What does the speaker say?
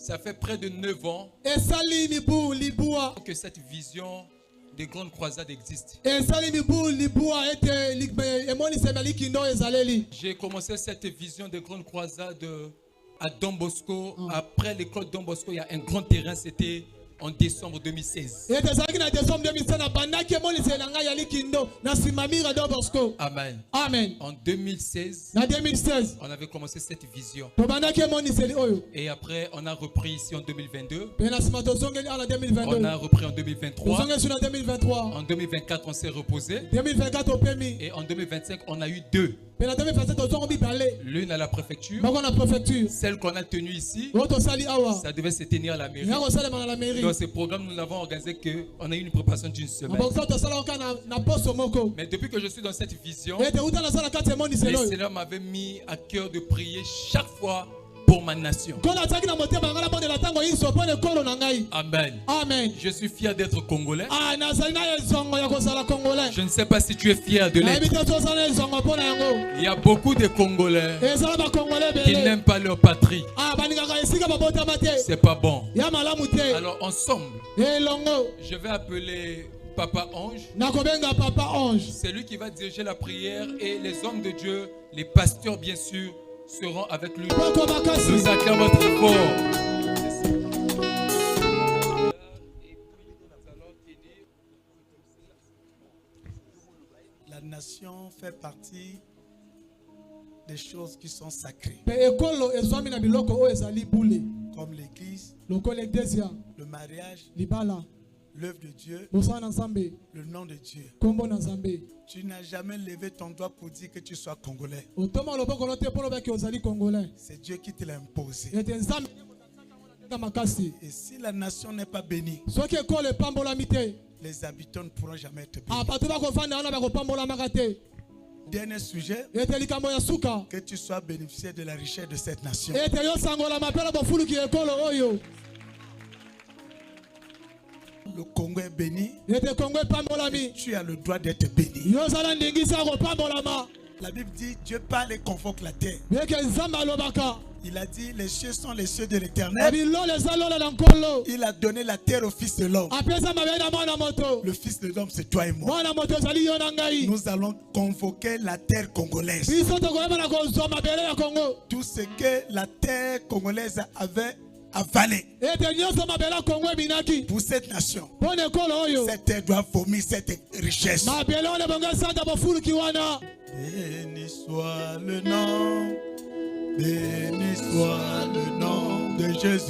Ça fait près de 9 ans que cette vision des grandes croisades existe. J'ai commencé cette vision des grandes croisades à Don Bosco. Après l'école Don Bosco, il y a un grand terrain, c'était en décembre 2016. Amen. Amen. En 2016, on avait commencé cette vision. Et après, on a repris ici en 2022. On a repris en 2023. En 2024, on s'est reposé. Et en 2025, on a eu 2. L'une à la préfecture. Celle qu'on a tenue ici, ça devait se tenir à la mairie. Dans ce programme, nous l'avons organisé qu'on a eu une préparation d'une semaine. Mais depuis que je suis dans cette vision, le Seigneur m'avait mis à cœur de prier chaque fois pour ma nation. Amen. Amen. Je suis fier d'être congolais. Je ne sais pas si tu es fier de l'être. Il y a beaucoup de Congolais qui n'aiment pas leur patrie. C'est pas bon. Alors ensemble, je vais appeler Papa Ange. C'est lui qui va diriger la prière et les hommes de Dieu, les pasteurs bien sûr, seront avec lui. Nous acclamons très fort. La nation fait partie des choses qui sont sacrées. Comme l'église, le mariage, l'œuvre de Dieu, le nom de Dieu. Tu n'as jamais levé ton doigt pour dire que tu sois congolais. C'est Dieu qui te l'a imposé. Et si la nation n'est pas bénie, les habitants ne pourront jamais être bénis. Dernier sujet, que tu sois bénéficiaire de la richesse de cette nation. Le Congo est béni. Tu as le droit d'être béni. La Bible dit Dieu parle et convoque la terre. Il a dit les cieux sont les cieux de l'Éternel. Il a donné la terre au Fils de l'homme. Le Fils de l'homme, c'est toi et moi. Nous allons convoquer la terre congolaise. Tout ce que la terre congolaise avait avalé pour cette nation. Cette terre doit vomir cette richesse. Béni soit le nom, béni soit le nom de Jésus.